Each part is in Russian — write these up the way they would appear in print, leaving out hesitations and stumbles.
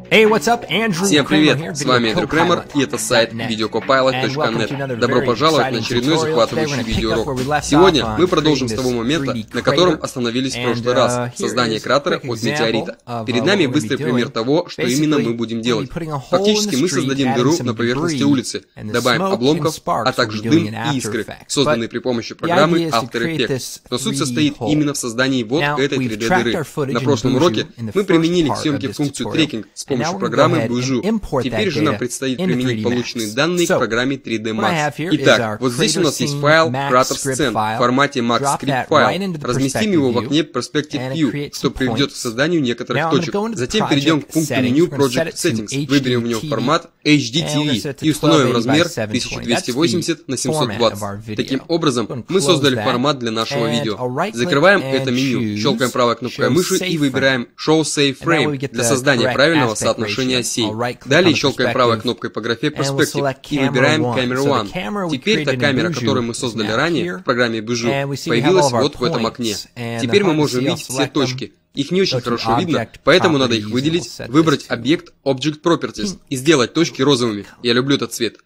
Всем привет, с вами Эндрю Кремер, и это сайт videocopilot.net. Добро пожаловать на очередной захватывающий видеоурок. Сегодня мы продолжим с того момента, на котором остановились в прошлый раз, создание кратера от метеорита. Перед нами быстрый пример того, что именно мы будем делать. Фактически мы создадим дыру на поверхности улицы, добавим обломков, а также дым и искры, созданные при помощи программы After Effects. Но суть состоит именно в создании вот этой 3D-дыры. На прошлом уроке мы применили к съемке функцию трекинг с помощью программы Buju. Теперь же нам предстоит применить полученные данные к программе 3D Max. Итак, вот здесь у нас есть файл Кратер сцен в формате MaxScript файл. Разместим его в окне Perspective View, что приведет к созданию некоторых точек. Затем перейдем к пункту меню Project Settings, выберем в нем формат HDTV и установим размер 1280 на 720. Таким образом, мы создали формат для нашего видео. Закрываем это меню, щелкаем правой кнопкой мыши и выбираем Show Save Frame для создания правильного соотношения осей. Далее щелкаем правой кнопкой по графе Perspective и выбираем Camera One. Теперь та камера, которую мы создали ранее в программе Buju, появилась вот в этом окне. Теперь мы можем видеть все точки. Их не очень хорошо видно, поэтому надо их выделить, выбрать объект Object Properties и сделать точки розовыми. Я люблю этот цвет.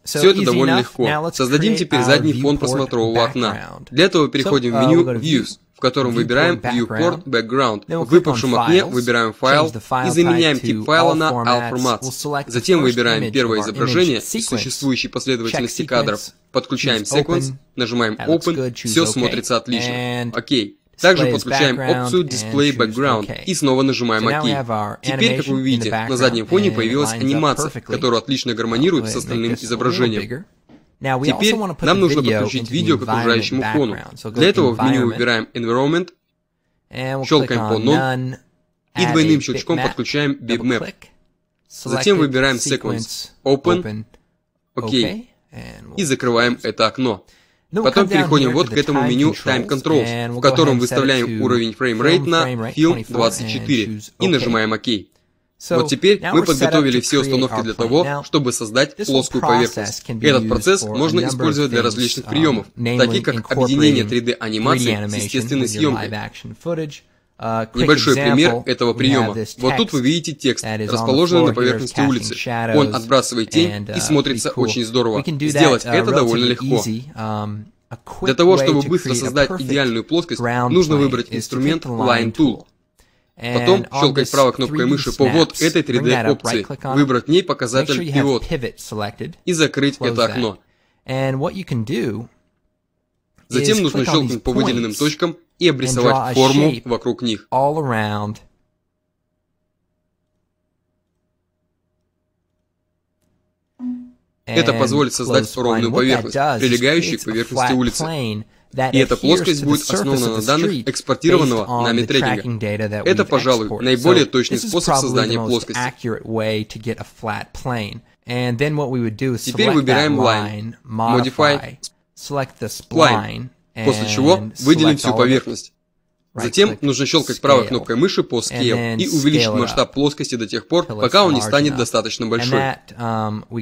Все это довольно легко. Создадим теперь задний фон просмотрового окна. Для этого переходим в меню Views, в котором выбираем Viewport Background. В выпавшем окне выбираем файл и заменяем тип файла на All Formats. Затем выбираем первое изображение из существующей последовательности кадров, подключаем Sequence, нажимаем Open, все смотрится отлично. Окей. Также подключаем опцию Display Background и снова нажимаем ОК. Теперь, как вы видите, на заднем фоне появилась анимация, которая отлично гармонирует с остальным изображением. Теперь нам нужно подключить видео к окружающему фону. Для этого в меню выбираем Environment, щелкаем по None и двойным щелчком подключаем Bitmap. Затем выбираем Sequence, Open, ОК и закрываем это окно. Потом переходим вот к этому меню Time Controls, в котором выставляем уровень фреймрейт на Film 24 и нажимаем ОК. Вот теперь мы подготовили все установки для того, чтобы создать плоскую поверхность. Этот процесс можно использовать для различных приемов, таких как объединение 3D-анимации с естественной съемкой. Небольшой пример этого приема. Вот тут вы видите текст, расположенный на поверхности улицы. Он отбрасывает тень и смотрится очень здорово. Сделать это довольно легко. Для того, чтобы быстро создать идеальную плоскость, нужно выбрать инструмент Line Tool. Потом щелкать правой кнопкой мыши по вот этой 3D опции, выбрать в ней показатель Pivot и закрыть это окно. Затем нужно щелкнуть по выделенным точкам и обрисовать форму вокруг них. Это позволит создать ровную поверхность, прилегающую к поверхности улицы. И эта плоскость будет основана на данных экспортированного нами трекинга. Это, пожалуй, наиболее точный способ создания плоскости. Теперь выбираем Line, Modify, Spline, после чего выделим всю поверхность. Затем нужно щелкать правой кнопкой мыши по Scale и увеличить масштаб плоскости до тех пор, пока он не станет достаточно большой.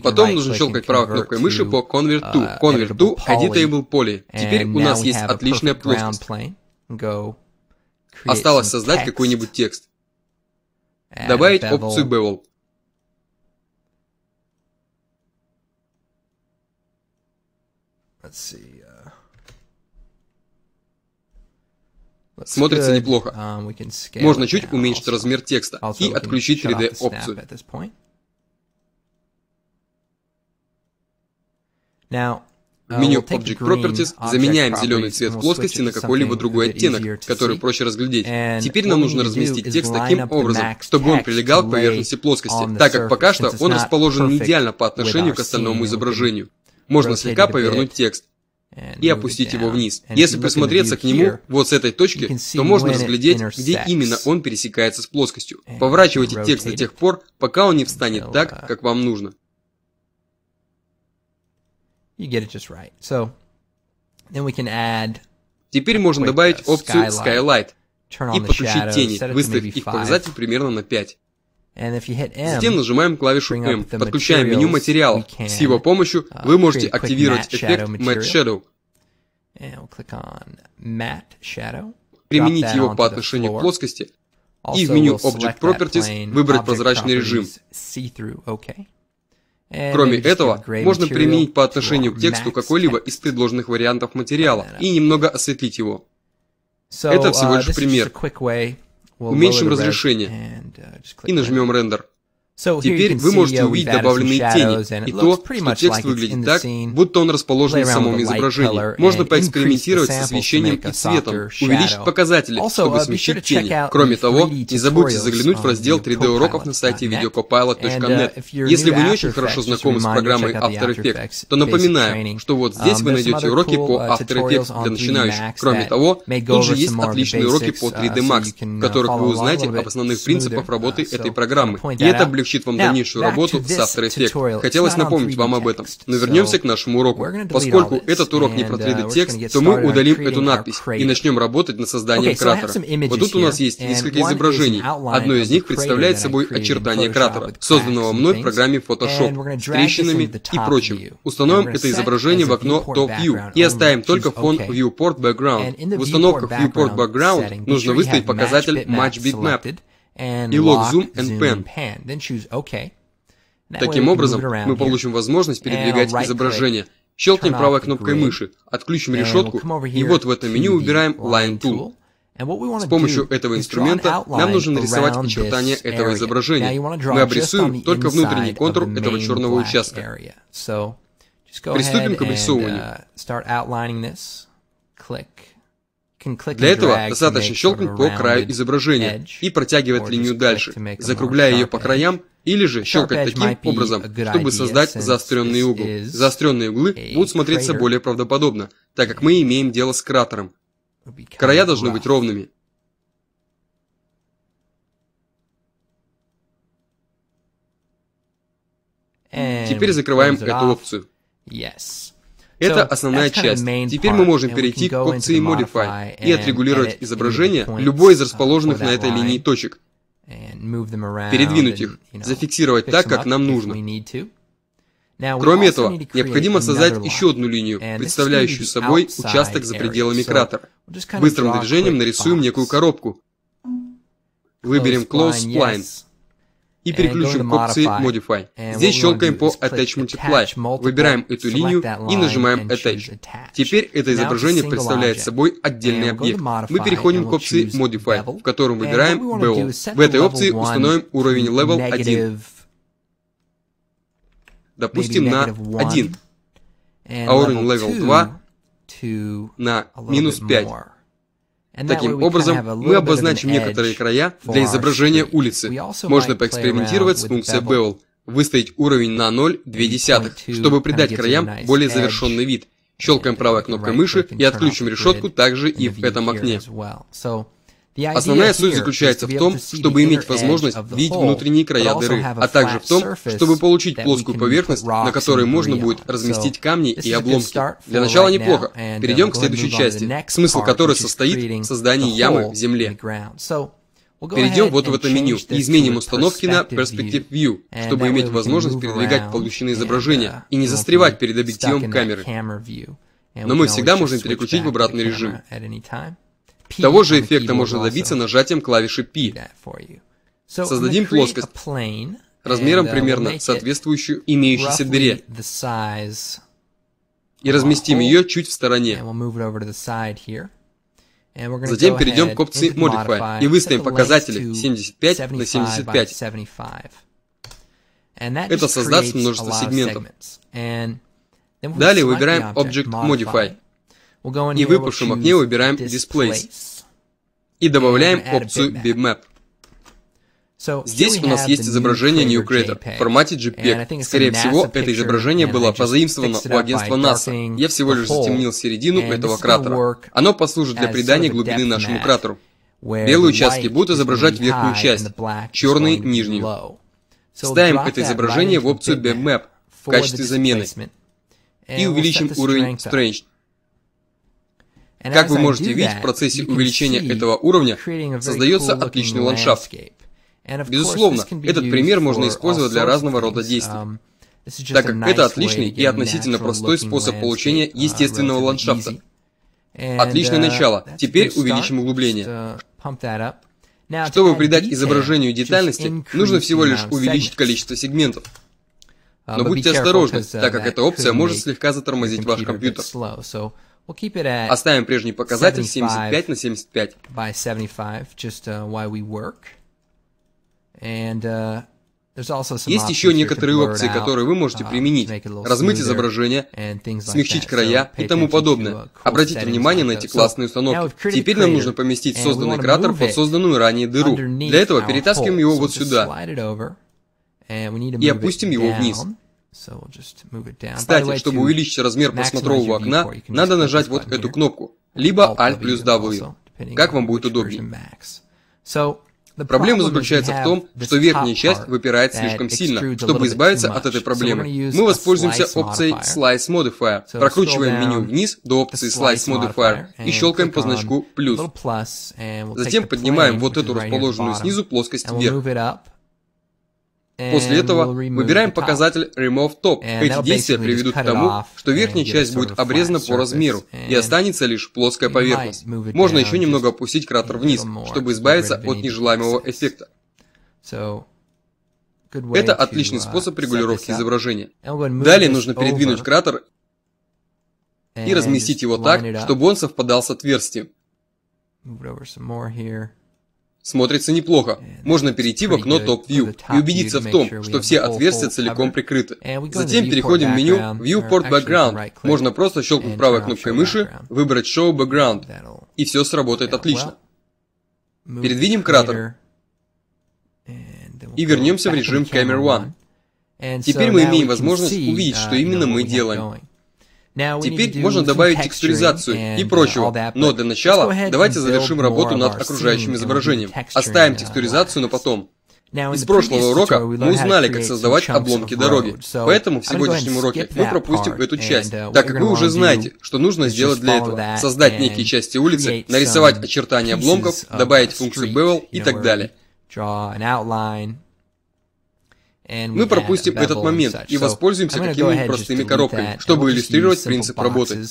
Потом нужно щелкать правой кнопкой мыши по Convert to. Convert to Editable Poly. Теперь у нас есть отличная плоскость. Осталось создать какой-нибудь текст. Добавить опцию Bevel. Смотрится неплохо. Можно чуть уменьшить размер текста и отключить 3D опцию. В меню Object Properties заменяем зеленый цвет плоскости на какой-либо другой оттенок, который проще разглядеть. Теперь нам нужно разместить текст таким образом, чтобы он прилегал к поверхности плоскости, так как пока что он расположен не идеально по отношению к остальному изображению. Можно слегка повернуть текст и опустить его вниз. Если присмотреться к нему вот с этой точки, то можно разглядеть, где именно он пересекается с плоскостью. Поворачивайте текст до тех пор, пока он не встанет так, как вам нужно. Теперь можно добавить опцию Skylight и подключить тени, выставив их показатель примерно на 5. Затем нажимаем клавишу M, подключаем меню материала. С его помощью вы можете активировать эффект Matte Shadow, применить его по отношению к плоскости И в меню Object Properties выбрать прозрачный режим. Кроме этого, можно применить по отношению к тексту какой-либо из предложенных вариантов материала и немного осветлить его. Это всего лишь пример. Уменьшим разрешение и нажмем Render. Теперь вы можете увидеть добавленные тени и то, что текст выглядит так, будто он расположен в самом изображении. Можно поэкспериментировать с освещением и цветом, увеличить показатели, чтобы смягчить тени. Кроме того, не забудьте заглянуть в раздел 3D уроков на сайте videocopilot.net. Если вы не очень хорошо знакомы с программой After Effects, то напоминаю, что вот здесь вы найдете уроки по After Effects для начинающих. Кроме того, тут же есть отличные уроки по 3D Max, в которых вы узнаете об основных принципах работы этой программы. И это облегчит вам дальнейшую работу с After Effects. Хотелось напомнить вам об этом. Но вернемся к нашему уроку. Поскольку этот урок не про 3D-текст, то мы удалим эту надпись и начнем работать над созданием кратера. Вот тут у нас есть несколько изображений. Одно из них представляет собой очертание кратера, созданного мной в программе Photoshop, с трещинами и прочим. Установим это изображение в окно Top View и оставим только фон Viewport Background. В установках Viewport Background нужно выставить показатель Match Bitmap и Lock Zoom and Pan. Таким образом, мы получим возможность передвигать изображение. Щелкнем правой кнопкой мыши, отключим решетку, и вот в этом меню выбираем Line Tool. С помощью этого инструмента нам нужно нарисовать очертания этого изображения. Мы обрисуем только внутренний контур этого черного участка. Приступим к обрисовыванию. Для этого достаточно щелкнуть по краю изображения и протягивать линию дальше, закругляя ее по краям, или же щелкать таким образом, чтобы создать заостренный угол. Заостренные углы будут смотреться более правдоподобно, так как мы имеем дело с кратером. Края должны быть ровными. Теперь закрываем эту опцию. Это основная часть. Теперь мы можем перейти к опции Modify и отрегулировать изображение любой из расположенных на этой линии точек. Передвинуть их, зафиксировать так, как нам нужно. Кроме этого, необходимо создать еще одну линию, представляющую собой участок за пределами кратера. Быстрым движением нарисуем некую коробку. Выберем Close Spline. И переключим к опции Modify. Здесь щелкаем по Attach Multiply, выбираем эту линию и нажимаем Attach. Теперь это изображение представляет собой отдельный объект. Мы переходим к опции Modify, в котором выбираем Bevel. В этой опции установим уровень Level 1. Допустим, на 1. А уровень Level 2 на -5. Таким образом, мы обозначим некоторые края для изображения улицы. Можно поэкспериментировать с функцией Bevel, выставить уровень на 0,2, чтобы придать краям более завершенный вид. Щелкаем правой кнопкой мыши и отключим решетку также и в этом окне. Основная суть заключается в том, чтобы иметь возможность видеть внутренние края дыры, а также в том, чтобы получить плоскую поверхность, на которой можно будет разместить камни и обломки. Для начала неплохо. Перейдем к следующей части, смысл которой состоит в создании ямы в земле. Перейдем вот в это меню и изменим установки на Perspective View, чтобы иметь возможность передвигать полученные изображения и не застревать перед объективом камеры. Но мы всегда можем переключить в обратный режим. Того же эффекта можно добиться нажатием клавиши P. Создадим плоскость размером примерно соответствующую имеющейся дыре и разместим ее чуть в стороне. Затем перейдем к опции Modify и выставим показатели 75 на 75. Это создаст множество сегментов. Далее выбираем Object Modify. И в выпавшем окне выбираем Displays. И добавляем опцию Bitmap. Здесь у нас есть изображение New Crater в формате JPEG. Скорее всего, это изображение было позаимствовано у агентства NASA. Я всего лишь затемнил середину этого кратера. Оно послужит для придания глубины нашему кратеру. Белые участки будут изображать верхнюю часть, черные — нижнюю. Ставим это изображение в опцию Bitmap в качестве замены. И увеличим уровень Strange. Как вы можете видеть, в процессе увеличения этого уровня создается отличный ландшафт. Безусловно, этот пример можно использовать для разного рода действий, так как это отличный и относительно простой способ получения естественного ландшафта. Отличное начало. Теперь увеличим углубление. Чтобы придать изображению детальности, нужно всего лишь увеличить количество сегментов. Но будьте осторожны, так как эта опция может слегка затормозить ваш компьютер. Оставим прежний показатель 75 на 75. Есть еще некоторые опции, которые вы можете применить. Размыть изображение, смягчить края и тому подобное. Обратите внимание на эти классные установки. Теперь нам нужно поместить созданный кратер под созданную ранее дыру. Для этого перетаскиваем его вот сюда и опустим его вниз. Кстати, чтобы увеличить размер просмотрового окна, надо нажать вот эту кнопку, либо Alt плюс W, как вам будет удобнее. Проблема заключается в том, что верхняя часть выпирает слишком сильно. Чтобы избавиться от этой проблемы, мы воспользуемся опцией Slice Modifier, прокручиваем меню вниз до опции Slice Modifier и щелкаем по значку плюс. Затем поднимаем вот эту расположенную снизу плоскость вверх. После этого выбираем показатель Remove Top. Эти действия приведут к тому, что верхняя часть будет обрезана по размеру, и останется лишь плоская поверхность. Можно еще немного опустить кратер вниз, чтобы избавиться от нежелаемого эффекта. Это отличный способ регулировки изображения. Далее нужно передвинуть кратер и разместить его так, чтобы он совпадал с отверстием. Смотрится неплохо. Можно перейти в окно Top View и убедиться в том, что все отверстия целиком прикрыты. Затем переходим в меню Viewport Background. Можно просто щелкнуть правой кнопкой мыши, выбрать Show Background, и все сработает отлично. Передвинем кратер и вернемся в режим Camera One. Теперь мы имеем возможность увидеть, что именно мы делаем. Теперь можно добавить текстуризацию и прочего, но для начала давайте завершим работу над окружающим изображением. Оставим текстуризацию на потом. Из прошлого урока мы узнали, как создавать обломки дороги, поэтому в сегодняшнем уроке мы пропустим эту часть, так как вы уже знаете, что нужно сделать для этого. Создать некие части улицы, нарисовать очертания обломков, добавить функцию Bevel и так далее. Мы пропустим этот момент и воспользуемся какими-нибудь простыми коробками, чтобы иллюстрировать принцип работы.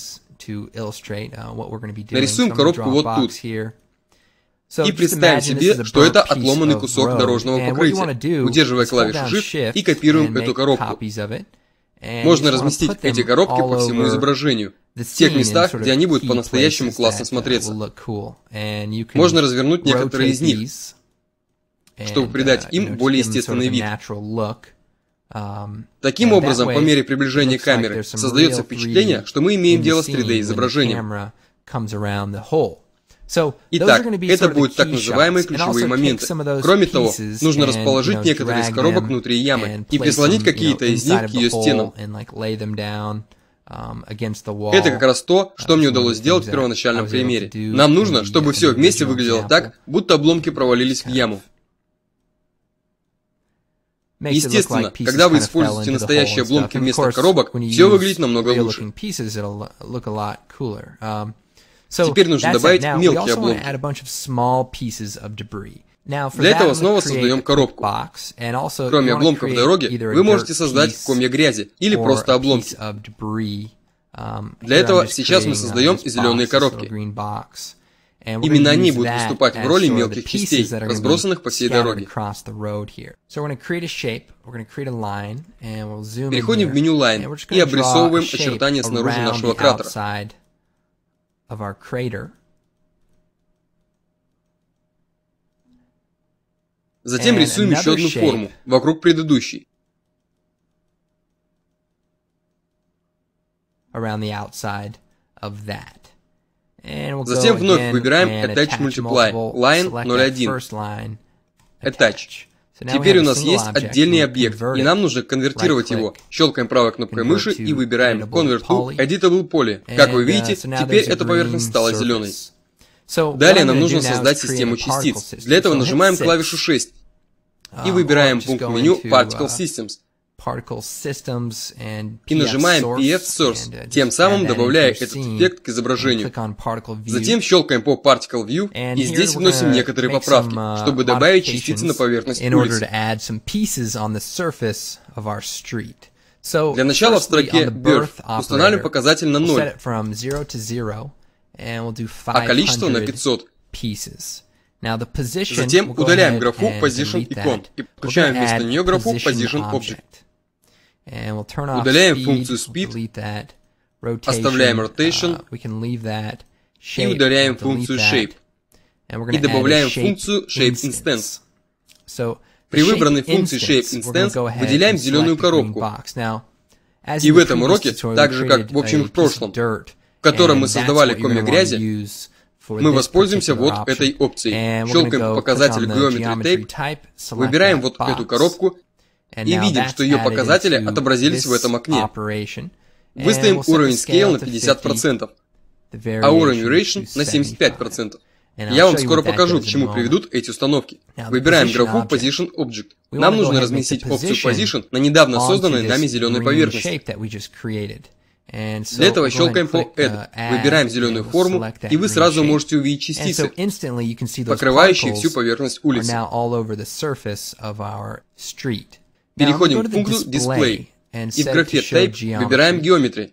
Нарисуем коробку вот тут. И представим себе, что это отломанный кусок дорожного покрытия. Удерживая клавишу Shift и копируем эту коробку. Можно разместить эти коробки по всему изображению, в тех местах, где они будут по-настоящему классно смотреться. Можно развернуть некоторые из них, чтобы придать им более естественный вид. Таким образом, по мере приближения камеры, создается впечатление, что мы имеем дело с 3D-изображением. Итак, это будут так называемые ключевые моменты. Кроме того, нужно расположить некоторые из коробок внутри ямы и прислонить какие-то из них к ее стенам. Это как раз то, что мне удалось сделать в первоначальном примере. Нам нужно, чтобы все вместе выглядело так, будто обломки провалились в яму. Естественно, когда вы используете настоящие обломки вместо коробок, все выглядит намного лучше. Теперь нужно добавить мелкие обломки. Для этого снова создаем коробку. Кроме обломков дороги, вы можете создать комья грязи или просто обломки. Для этого сейчас мы создаем зеленые коробки. Именно они будут выступать в роли мелких частей, разбросанных по всей дороге. Переходим в меню Line и обрисовываем очертания снаружи нашего кратера. Затем рисуем еще одну форму вокруг предыдущей. Затем вновь выбираем Attach Multiply, Line 0.1, Attach. Теперь у нас есть отдельный объект, и нам нужно конвертировать его. Щелкаем правой кнопкой мыши и выбираем Convert to Editable Poly. Как вы видите, теперь эта поверхность стала зеленой. Далее нам нужно создать систему частиц. Для этого нажимаем клавишу 6 и выбираем пункт меню Particle Systems. И нажимаем PF Source, тем самым добавляя этот эффект к изображению. Затем щелкаем по Particle View и здесь вносим некоторые поправки, чтобы добавить частицы на поверхность улицы. Для начала в строке Birth устанавливаем показатель на 0, а количество на 500. Затем удаляем графу Position Icon и подключаем вместо нее графу Position Object. Удаляем функцию Speed, оставляем Rotation и удаляем функцию Shape. И добавляем функцию Shape Instance. При выбранной функции Shape Instance выделяем зеленую коробку. И в этом уроке, так же как в общем в прошлом, в котором мы создавали комья грязи, мы воспользуемся вот этой опцией. Щелкаем по показателю Geometry Tape, выбираем вот эту коробку и видим, что ее показатели отобразились в этом окне. Выставим уровень Scale на 50%, а уровень Duration на 75%. Я вам скоро покажу, к чему приведут эти установки. Выбираем графу Position Object. Нам нужно разместить опцию Position на недавно созданной нами зеленой поверхности. Для этого щелкаем по Add, выбираем зеленую форму, и вы сразу можете увидеть частицы, покрывающие всю поверхность улицы. Переходим к пункту Display, и в графе Type выбираем Geometry.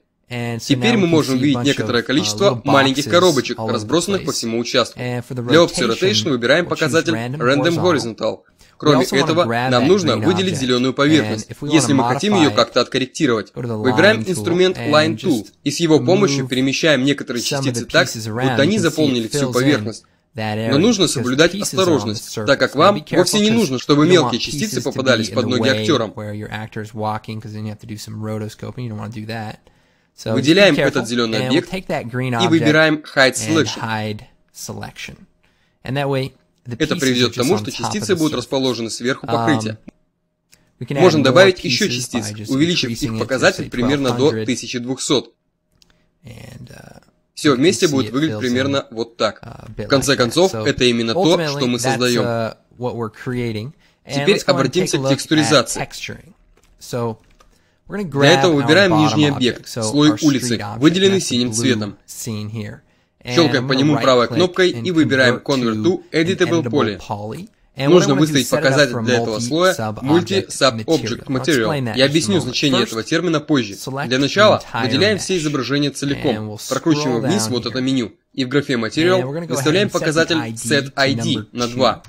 Теперь мы можем увидеть некоторое количество маленьких коробочек, разбросанных по всему участку. Для опции Rotation выбираем показатель Random Horizontal. Кроме этого, нам нужно выделить зеленую поверхность, если мы хотим ее как-то откорректировать. Выбираем инструмент Line Tool, и с его помощью перемещаем некоторые частицы так, будто они заполнили всю поверхность. Но нужно соблюдать осторожность, так как вам вовсе не нужно, чтобы мелкие частицы попадались под ноги актерам. Выделяем этот зеленый объект и выбираем Hide Selection. Это приведет к тому, что частицы будут расположены сверху покрытия. Можно добавить еще частиц, увеличив их показатель примерно до 1200. Все вместе будет выглядеть примерно вот так. В конце концов, это именно то, что мы создаем. Теперь обратимся к текстуризации. Для этого выбираем нижний объект, слой улицы, выделенный синим цветом. Щелкаем по нему правой кнопкой и выбираем Convert to Editable Poly. Нужно выставить показатель для этого слоя Multi-Sub-Object Material. Я объясню значение этого термина позже. Для начала выделяем все изображения целиком, прокручиваем вниз вот это меню. И в графе Material выставляем показатель SetID на 2.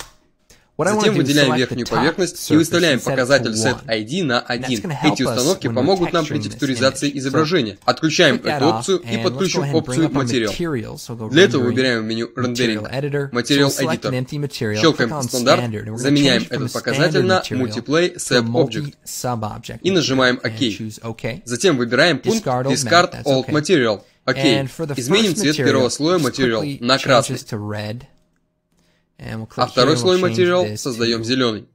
Затем выделяем верхнюю поверхность и выставляем показатель SetID на 1. Эти установки помогут нам при текстуризации изображения. Отключаем эту опцию и подключим опцию Material. Для этого выбираем в меню Rendering, Material Editor. Щелкаем по стандарт, заменяем этот показатель на Multiply Sub-Object и нажимаем ОК. Затем выбираем пункт Discard Old Material. ОК. Изменим цвет первого слоя Material на красный. А второй слой материал создаем зеленый.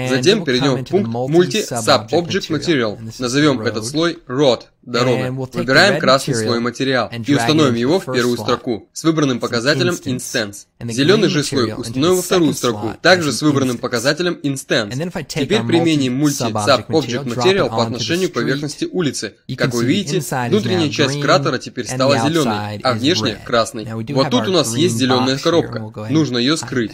Затем перейдем в пункт Multi-Sub-Object Material. Назовем этот слой Road, дорога. Выбираем красный слой материал и установим его в первую строку с выбранным показателем Instance. Зеленый же слой установим во вторую строку, также с выбранным показателем Instance. Теперь применим Multi-Sub-Object Material по отношению к поверхности улицы. Как вы видите, внутренняя часть кратера теперь стала зеленой, а внешняя красной. Вот тут у нас есть зеленая коробка. Нужно ее скрыть.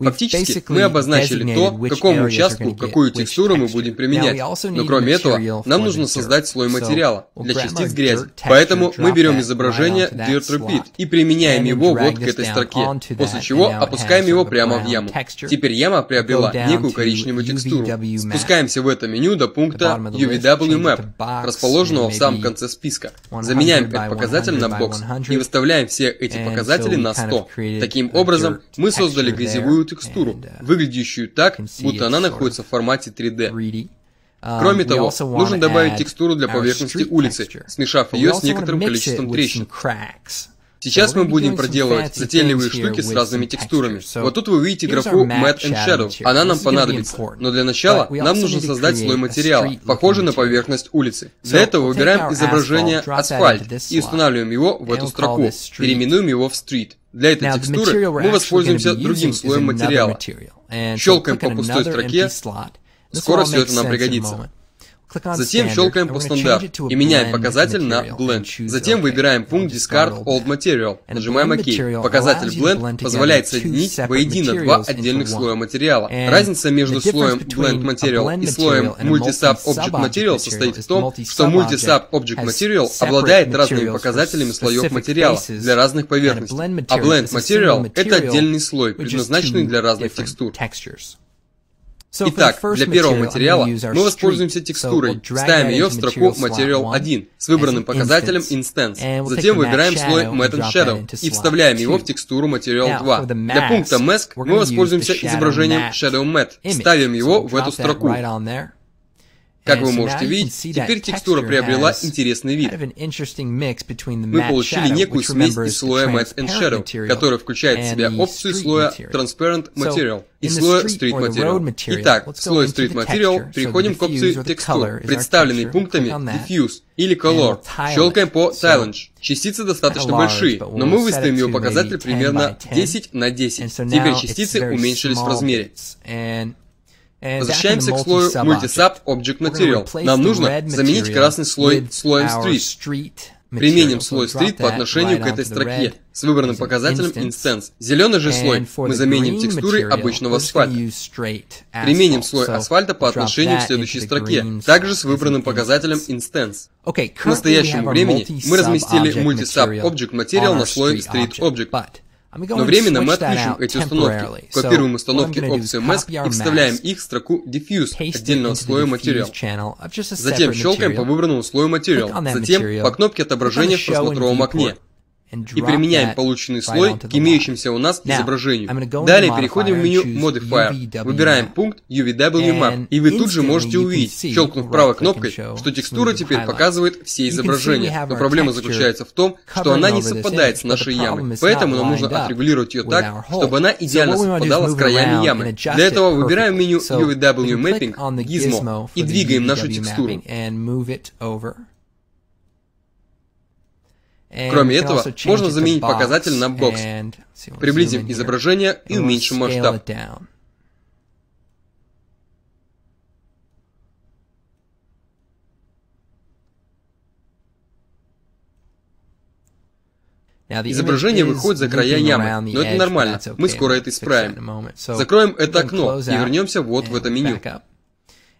Фактически, мы обозначили то, к какому участку, какую текстуру мы будем применять. Но кроме этого, нам нужно создать слой материала для частиц грязи. Поэтому мы берем изображение Dirt Repeat и применяем его вот к этой строке, после чего опускаем его прямо в яму. Теперь яма приобрела некую коричневую текстуру. Спускаемся в это меню до пункта UVW Map, расположенного в самом конце списка. Заменяем этот показатель на бокс и выставляем все эти показатели на 100. Таким образом, мы создали грязевую текстуру, выглядящую так, будто она находится в формате 3D. Кроме того, нужно добавить текстуру для поверхности улицы, смешав ее с некоторым количеством трещин. Сейчас мы будем проделывать затейливые штуки с разными текстурами. Вот тут вы видите графу Matte and Shadow. Она нам понадобится. Но для начала нам нужно создать слой материала, похожий на поверхность улицы. Для этого выбираем изображение асфальт и устанавливаем его в эту строку. Переименуем его в Street. Для этой текстуры мы воспользуемся другим слоем материала. Щелкаем по пустой строке. Скоро все это нам пригодится. Затем щелкаем по стандарту и меняем показатель на Blend. Затем выбираем пункт Discard Old Material. Нажимаем ОК. Показатель Blend позволяет соединить воедино два отдельных слоя материала. Разница между слоем Blend Material и слоем Multi-Sub Object Material состоит в том, что Multi-Sub Object Material обладает разными показателями слоев материала для разных поверхностей, а Blend Material — это отдельный слой, предназначенный для разных текстур. Итак, для первого материала мы воспользуемся текстурой, ставим ее в строку Material 1 с выбранным показателем Instance. Затем выбираем слой Matte and Shadow и вставляем его в текстуру Material 2. Для пункта Mask мы воспользуемся изображением Shadow Matte, ставим его в эту строку. Как вы можете видеть, теперь текстура приобрела интересный вид. Мы получили некую смесь из слоя Matte and Shadow, которая включает в себя опцию слоя Transparent Material и слоя Street Material. Итак, в слой Street Material переходим к опции Texture, представленной пунктами Diffuse или Color. Щелкаем по Challenge. Частицы достаточно большие, но мы выставим его показатель примерно 10 на 10. Теперь частицы уменьшились в размере. Возвращаемся к слою Multi-Sub Object Material. Нам нужно заменить красный слой слоем Street. Применим слой Street по отношению к этой строке с выбранным показателем Instance. Зеленый же слой мы заменим текстурой обычного асфальта. Применим слой асфальта по отношению к следующей строке, также с выбранным показателем Instance. К настоящему времени мы разместили Multi-Sub Object Material на слой Street Object. Но временно мы отключим эти установки, копируем установки опции Mask и вставляем их в строку Diffuse отдельного слоя Material. Затем щелкаем по выбранному слою Material, затем по кнопке отображения в просмотровом окне. И применяем полученный слой к имеющимся у нас изображению. Далее переходим в меню Modifier, выбираем пункт UVW Map, и вы тут же можете увидеть, щелкнув правой кнопкой, что текстура теперь показывает все изображения. Но проблема заключается в том, что она не совпадает с нашей ямой, поэтому нам нужно отрегулировать ее так, чтобы она идеально совпадала с краями ямы. Для этого выбираем меню UVW Mapping Gizmo и двигаем нашу текстуру. Кроме этого, можно заменить показатель на бокс. Приблизим изображение и уменьшим масштаб. Изображение выходит за края ямы, но это нормально, мы скоро это исправим. Закроем это окно и вернемся вот в это меню.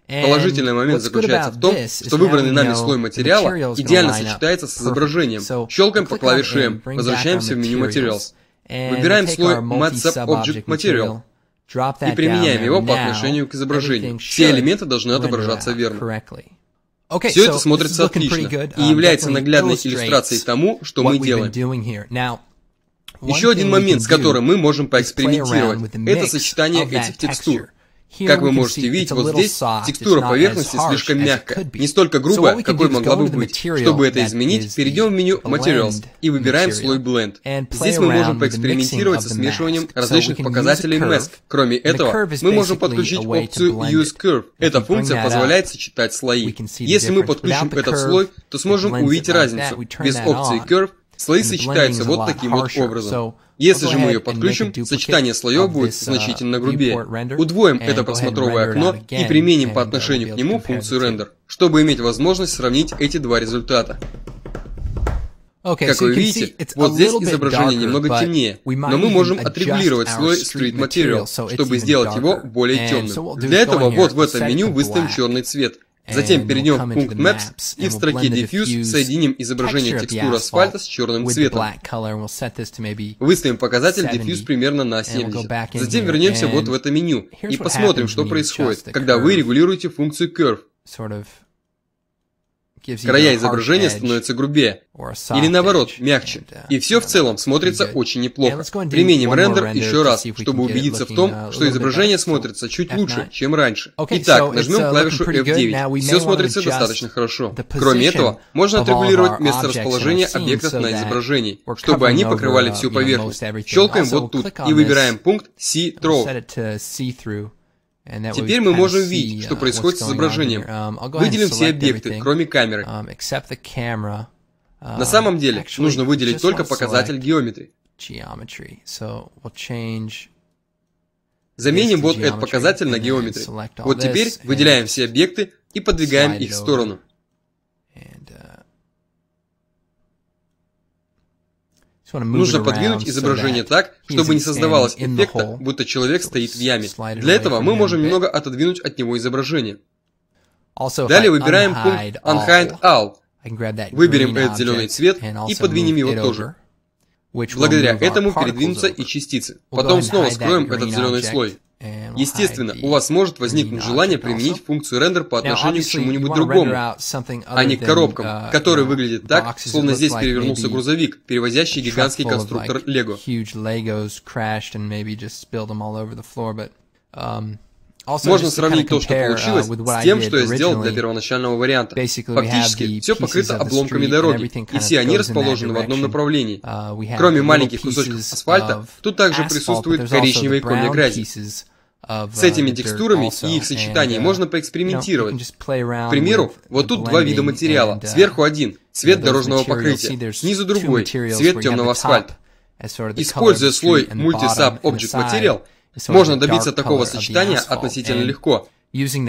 Положительный момент заключается в том, что выбранный нами слой материала идеально сочетается с изображением. Щелкаем по клавише M, возвращаемся в меню Materials. Выбираем слой Matte Object Material и применяем его по отношению к изображению. Все элементы должны отображаться верно. Все это смотрится отлично и является наглядной иллюстрацией тому, что мы делаем. Еще один момент, с которым мы можем поэкспериментировать, это сочетание этих текстур. Как вы можете видеть, вот здесь текстура поверхности слишком мягкая, не столько грубая, какой могла бы быть. Чтобы это изменить, перейдем в меню Materials и выбираем слой Blend. Здесь мы можем поэкспериментировать со смешиванием различных показателей Mask. Кроме этого, мы можем подключить опцию Use Curve. Эта функция позволяет сочетать слои. Если мы подключим этот слой, то сможем увидеть разницу. Без опции Curve слои сочетаются вот таким вот образом. Если же мы ее подключим, сочетание слоев будет значительно грубее. Удвоим это просмотровое окно и применим по отношению к нему функцию Render, чтобы иметь возможность сравнить эти два результата. Как вы видите, вот здесь изображение немного темнее, но мы можем отрегулировать слой Street Material, чтобы сделать его более темным. Для этого вот в этом меню выставим черный цвет. Затем перейдем в пункт Maps и в строке Diffuse соединим изображение текстуры асфальта с черным цветом. Выставим показатель Diffuse примерно на 70. Затем вернемся вот в это меню и посмотрим, что происходит, когда вы регулируете функцию Curve. Края изображения становятся грубее, или наоборот, мягче. И все в целом смотрится очень неплохо. Применим рендер еще раз, чтобы убедиться в том, что изображение смотрится чуть лучше, чем раньше. Итак, нажмем клавишу F9. Все смотрится достаточно хорошо. Кроме этого, можно отрегулировать место расположения объектов на изображении, чтобы они покрывали всю поверхность. Щелкаем вот тут и выбираем пункт See Through. Теперь мы можем видеть, что происходит с изображением. Выделим все объекты, кроме камеры. На самом деле, нужно выделить только показатель геометрии. Заменим вот этот показатель на геометрии. Вот теперь выделяем все объекты, и подвигаем их в сторону. Нужно подвинуть изображение так, чтобы не создавалось эффекта, будто человек стоит в яме. Для этого мы можем немного отодвинуть от него изображение. Далее выбираем пункт Unhide All. Выберем этот зеленый цвет и подвинем его тоже. Благодаря этому передвинутся и частицы. Потом снова скроем этот зеленый слой. Естественно, у вас может возникнуть желание применить функцию рендер по отношению к чему-нибудь другому, а не к коробкам, которые выглядят так, словно здесь перевернулся грузовик, перевозящий гигантский конструктор Лего. Можно сравнить то, что получилось, с тем, что я сделал для первоначального варианта. Фактически, все покрыто обломками дороги, и все они расположены в одном направлении. Кроме маленьких кусочков асфальта, тут также присутствуют коричневые комья грязи. С этими текстурами и их сочетанием можно поэкспериментировать. К примеру, вот тут два вида материала. Сверху один – цвет дорожного покрытия, снизу другой – цвет темного асфальта. Используя слой Multi-Sub Object Material, можно добиться такого сочетания относительно легко.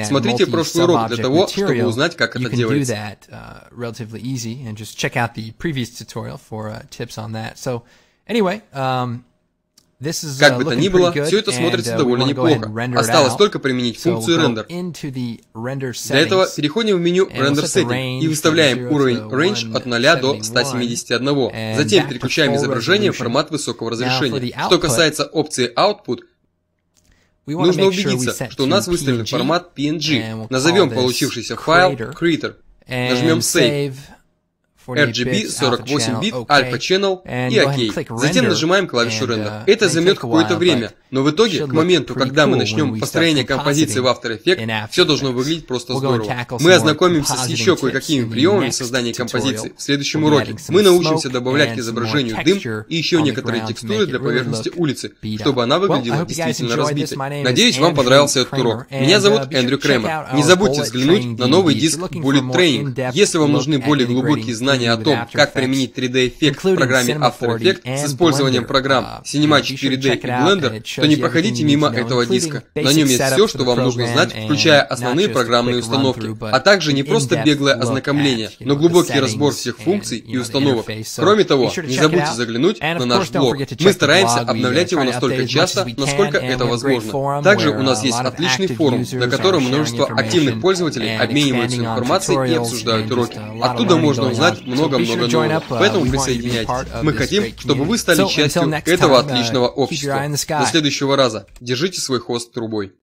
Смотрите прошлый урок для того, чтобы узнать, как это делается. Как бы то ни было, все это смотрится довольно неплохо. Осталось только применить функцию рендер. Для этого переходим в меню Render Setting и выставляем уровень Range от 0 до 171. Затем переключаем изображение в формат высокого разрешения. Что касается опции Output, нужно убедиться, что у нас выставлен формат PNG. Назовем получившийся файл Кратер. Нажмем Save. RGB 48 бит, Alpha Channel и ОК. Затем нажимаем клавишу Render. Это займет какое-то время, но в итоге, к моменту, когда мы начнем построение композиции в After Effects, все должно выглядеть просто здорово. Мы ознакомимся с еще кое-какими приемами создания композиции в следующем уроке. Мы научимся добавлять к изображению дым и еще некоторые текстуры для поверхности улицы, чтобы она выглядела действительно разбитой. Надеюсь, вам понравился этот урок. Меня зовут Эндрю Кремер. Не забудьте взглянуть на новый диск Bullet Training. Если вам нужны более глубокие знания о том, как применить 3D-эффект в программе After Effects с использованием программ Cinematic 4D и Blender, то не проходите мимо этого диска. На нем есть все, что вам нужно знать, включая основные программные установки, а также не просто беглое ознакомление, но глубокий разбор всех функций и установок. Кроме того, не забудьте заглянуть на наш блог. Мы стараемся обновлять его настолько часто, насколько это возможно. Также у нас есть отличный форум, на котором множество активных пользователей обмениваются информацией и обсуждают уроки. Оттуда можно узнать много-много нового. Поэтому присоединяйтесь. Мы хотим, чтобы вы стали частью этого отличного общества. До следующего раза. Держите свой хвост трубой.